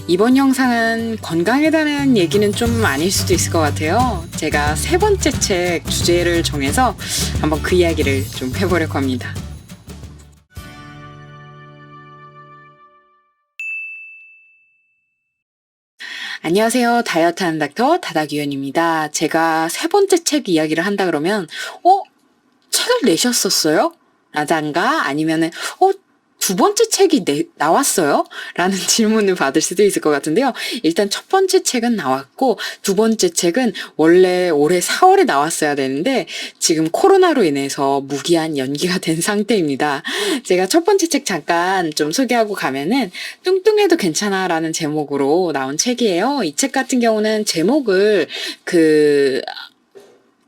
이번 영상은 건강에 대한 얘기는 좀 아닐 수도 있을 것 같아요. 제가 세 번째 책 주제를 정해서 한번 그 이야기를 좀 해보려고 합니다. 안녕하세요. 다이어트하는 닥터 다다규현입니다. 제가 세 번째 책 이야기를 한다 그러면 책을 내셨었어요? 라든가 아니면은 두 번째 책이 나왔어요? 라는 질문을 받을 수도 있을 것 같은데요. 일단 첫 번째 책은 나왔고 두 번째 책은 원래 올해 4월에 나왔어야 되는데 지금 코로나로 인해서 무기한 연기가 된 상태입니다. 제가 첫 번째 책 잠깐 좀 소개하고 가면은 뚱뚱해도 괜찮아 라는 제목으로 나온 책이에요. 이 책 같은 경우는 제목을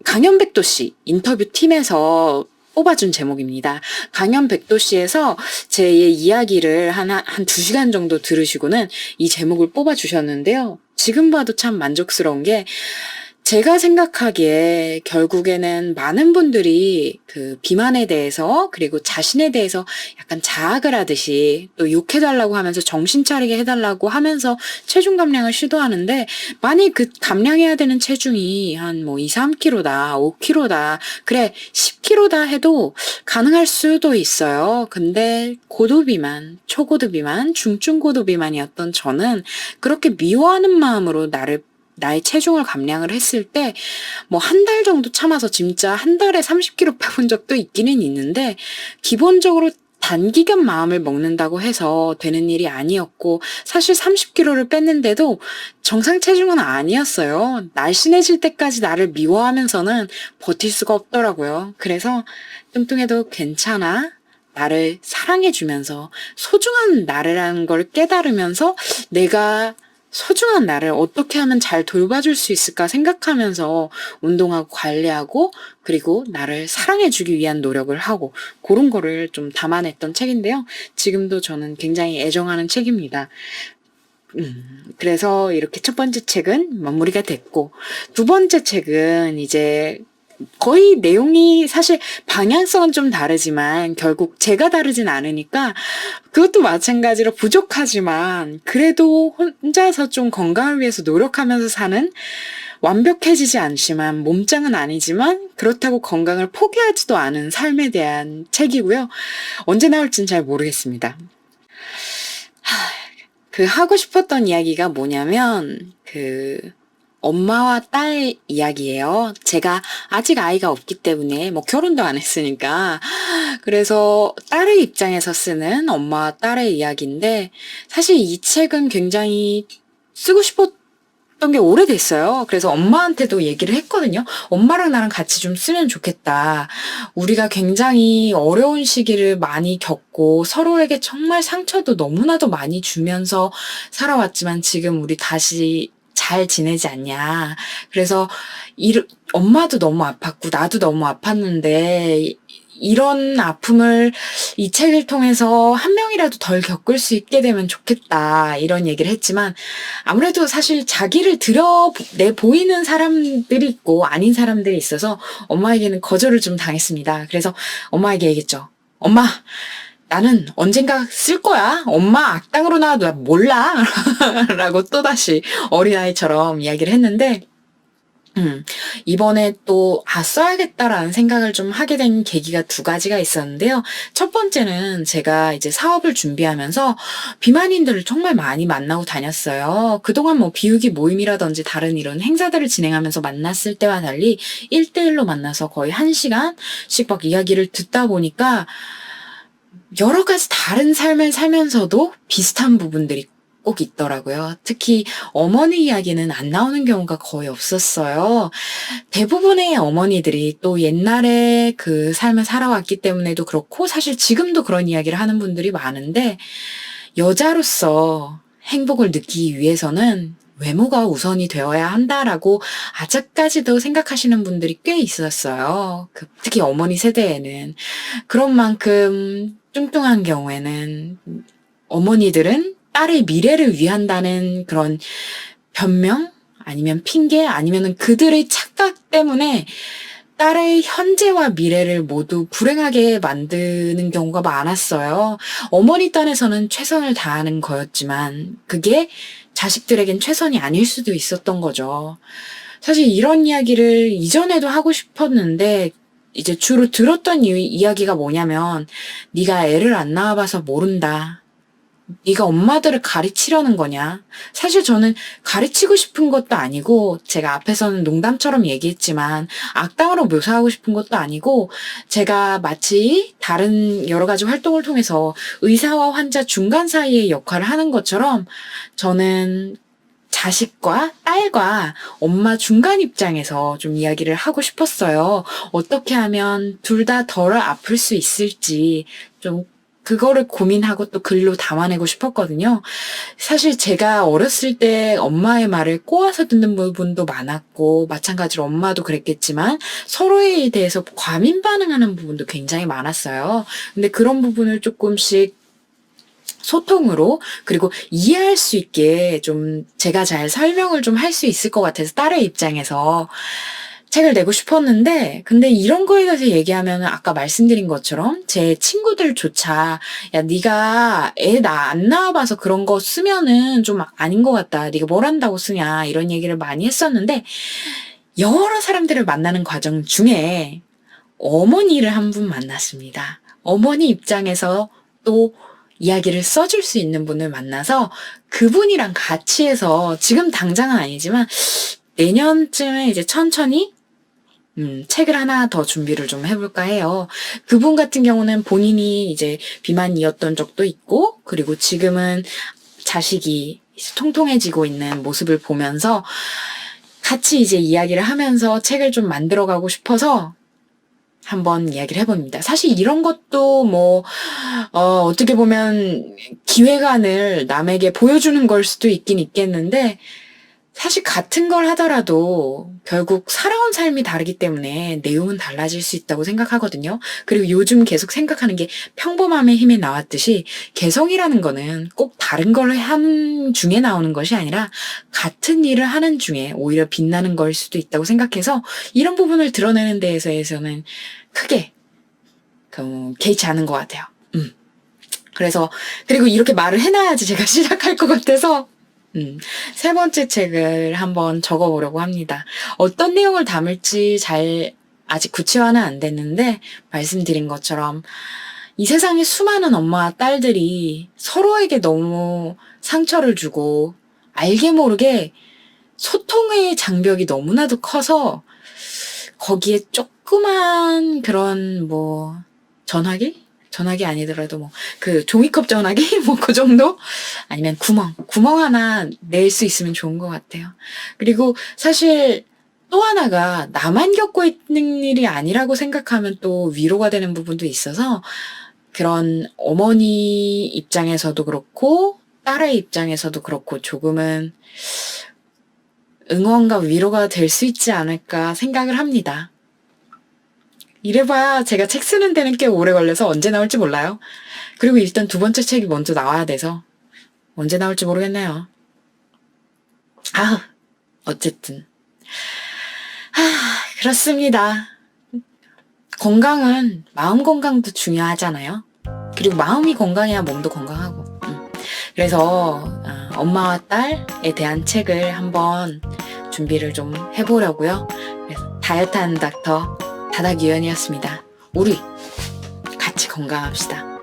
강연백도 씨 인터뷰 팀에서 뽑아준 제목입니다. 강연백도 씨에서 제 이야기를 한 2시간 정도 들으시고는 이 제목을 뽑아주셨는데요. 지금 봐도 참 만족스러운 게 제가 생각하기에 결국에는 많은 분들이 그 비만에 대해서 그리고 자신에 대해서 약간 자학을 하듯이 또 욕해달라고 하면서 정신 차리게 해달라고 하면서 체중 감량을 시도하는데 만약 그 감량해야 되는 체중이 한 2, 3kg다, 5kg다, 그래 10kg다 해도 가능할 수도 있어요. 근데 고도비만, 초고도비만, 중증고도비만이었던 저는 그렇게 미워하는 마음으로 나의 체중을 감량을 했을 때 한 달 정도 참아서 진짜 한 달에 30kg 빼본 적도 있기는 있는데 기본적으로 단기간 마음을 먹는다고 해서 되는 일이 아니었고 사실 30kg를 뺐는데도 정상 체중은 아니었어요. 날씬해질 때까지 나를 미워하면서는 버틸 수가 없더라고요. 그래서 뚱뚱해도 괜찮아. 나를 사랑해주면서 소중한 나라는 걸 깨달으면서 내가 소중한 나를 어떻게 하면 잘 돌봐줄 수 있을까 생각하면서 운동하고 관리하고 그리고 나를 사랑해주기 위한 노력을 하고 그런 거를 좀 담아냈던 책인데요. 지금도 저는 굉장히 애정하는 책입니다. 그래서 이렇게 첫 번째 책은 마무리가 됐고 두 번째 책은 이제 거의 내용이 사실 방향성은 좀 다르지만 결국 제가 다르진 않으니까 그것도 마찬가지로 부족하지만 그래도 혼자서 좀 건강을 위해서 노력하면서 사는 완벽해지지 않지만 몸짱은 아니지만 그렇다고 건강을 포기하지도 않은 삶에 대한 책이고요. 언제 나올진 잘 모르겠습니다. 하고 싶었던 이야기가 뭐냐면 엄마와 딸 이야기예요. 제가 아직 아이가 없기 때문에 결혼도 안 했으니까 그래서 딸의 입장에서 쓰는 엄마와 딸의 이야기인데 사실 이 책은 굉장히 쓰고 싶었던 게 오래됐어요. 그래서 엄마한테도 얘기를 했거든요. 엄마랑 나랑 같이 좀 쓰면 좋겠다. 우리가 굉장히 어려운 시기를 많이 겪고 서로에게 정말 상처도 너무나도 많이 주면서 살아왔지만 지금 우리 다시 잘 지내지 않냐. 그래서 엄마도 너무 아팠고 나도 너무 아팠는데 이런 아픔을 이 책을 통해서 한 명이라도 덜 겪을 수 있게 되면 좋겠다. 이런 얘기를 했지만 아무래도 사실 자기를 내 보이는 사람들이 있고 아닌 사람들이 있어서 엄마에게는 거절을 좀 당했습니다. 그래서 엄마에게 얘기했죠. 엄마, 나는 언젠가 쓸 거야. 엄마 악당으로 나와도 나 몰라. 라고 또다시 어린아이처럼 이야기를 했는데 이번에 또 써야겠다라는 생각을 좀 하게 된 계기가 2가지가 있었는데요. 첫 번째는 제가 이제 사업을 준비하면서 비만인들을 정말 많이 만나고 다녔어요. 그동안 비우기 모임이라든지 다른 이런 행사들을 진행하면서 만났을 때와 달리 1대1로 만나서 거의 1시간씩 막 이야기를 듣다 보니까 여러 가지 다른 삶을 살면서도 비슷한 부분들이 꼭 있더라고요. 특히 어머니 이야기는 안 나오는 경우가 거의 없었어요. 대부분의 어머니들이 또 옛날에 그 삶을 살아왔기 때문에도 그렇고 사실 지금도 그런 이야기를 하는 분들이 많은데 여자로서 행복을 느끼기 위해서는 외모가 우선이 되어야 한다라고 아직까지도 생각하시는 분들이 꽤 있었어요. 특히 어머니 세대에는. 그런 만큼 뚱뚱한 경우에는 어머니들은 딸의 미래를 위한다는 그런 변명? 아니면 핑계? 아니면은 그들의 착각 때문에 딸의 현재와 미래를 모두 불행하게 만드는 경우가 많았어요. 어머니 딴에서는 최선을 다하는 거였지만 그게 자식들에겐 최선이 아닐 수도 있었던 거죠. 사실 이런 이야기를 이전에도 하고 싶었는데 이제 주로 들었던 이야기가 뭐냐면 네가 애를 안 낳아봐서 모른다. 네가 엄마들을 가르치려는 거냐? 사실 저는 가르치고 싶은 것도 아니고 제가 앞에서는 농담처럼 얘기했지만 악당으로 묘사하고 싶은 것도 아니고 제가 마치 다른 여러 가지 활동을 통해서 의사와 환자 중간 사이의 역할을 하는 것처럼 저는 자식과 딸과 엄마 중간 입장에서 좀 이야기를 하고 싶었어요. 어떻게 하면 둘 다 덜 아플 수 있을지 좀 그거를 고민하고 또 글로 담아내고 싶었거든요. 사실 제가 어렸을 때 엄마의 말을 꼬아서 듣는 부분도 많았고 마찬가지로 엄마도 그랬겠지만 서로에 대해서 과민 반응하는 부분도 굉장히 많았어요. 근데 그런 부분을 조금씩 소통으로 그리고 이해할 수 있게 좀 제가 잘 설명을 좀 할 수 있을 것 같아서 딸의 입장에서 책을 내고 싶었는데 근데 이런 거에 대해서 얘기하면 아까 말씀드린 것처럼 제 친구들조차 야 네가 애 안 낳아봐서 그런 거 쓰면은 좀 아닌 것 같다. 네가 뭘 한다고 쓰냐 이런 얘기를 많이 했었는데 여러 사람들을 만나는 과정 중에 어머니를 한 분 만났습니다. 어머니 입장에서 또 이야기를 써줄 수 있는 분을 만나서 그분이랑 같이 해서 지금 당장은 아니지만 내년쯤에 이제 천천히 책을 하나 더 준비를 좀 해볼까 해요. 그분 같은 경우는 본인이 이제 비만이었던 적도 있고, 그리고 지금은 자식이 통통해지고 있는 모습을 보면서 같이 이제 이야기를 하면서 책을 좀 만들어가고 싶어서 한번 이야기를 해봅니다. 사실 이런 것도 어떻게 보면 기획안을 남에게 보여주는 걸 수도 있긴 있겠는데, 사실 같은 걸 하더라도 결국 살아온 삶이 다르기 때문에 내용은 달라질 수 있다고 생각하거든요. 그리고 요즘 계속 생각하는 게 평범함의 힘에 나왔듯이 개성이라는 거는 꼭 다른 걸 하는 중에 나오는 것이 아니라 같은 일을 하는 중에 오히려 빛나는 걸 수도 있다고 생각해서 이런 부분을 드러내는 데에서는 크게 개의치 않은 것 같아요. 그래서 그리고 이렇게 말을 해놔야지 제가 시작할 것 같아서 세 번째 책을 한번 적어보려고 합니다. 어떤 내용을 담을지 아직 구체화는 안 됐는데, 말씀드린 것처럼 이 세상에 수많은 엄마와 딸들이 서로에게 너무 상처를 주고, 알게 모르게 소통의 장벽이 너무나도 커서, 거기에 조그만 그런 전화기? 전화기 아니더라도 종이컵 전화기? 그 정도? 아니면 구멍 하나 낼 수 있으면 좋은 것 같아요. 그리고 사실 또 하나가 나만 겪고 있는 일이 아니라고 생각하면 또 위로가 되는 부분도 있어서 그런 어머니 입장에서도 그렇고 딸의 입장에서도 그렇고 조금은 응원과 위로가 될 수 있지 않을까 생각을 합니다. 이래봐야 제가 책 쓰는 데는 꽤 오래 걸려서 언제 나올지 몰라요. 그리고 일단 두 번째 책이 먼저 나와야 돼서 언제 나올지 모르겠네요. 어쨌든. 그렇습니다. 건강은 마음 건강도 중요하잖아요. 그리고 마음이 건강해야 몸도 건강하고. 그래서 엄마와 딸에 대한 책을 한번 준비를 좀 해보려고요. 그래서 다이어트 하는 닥터 다닥유연이었습니다. 우리 같이 건강합시다.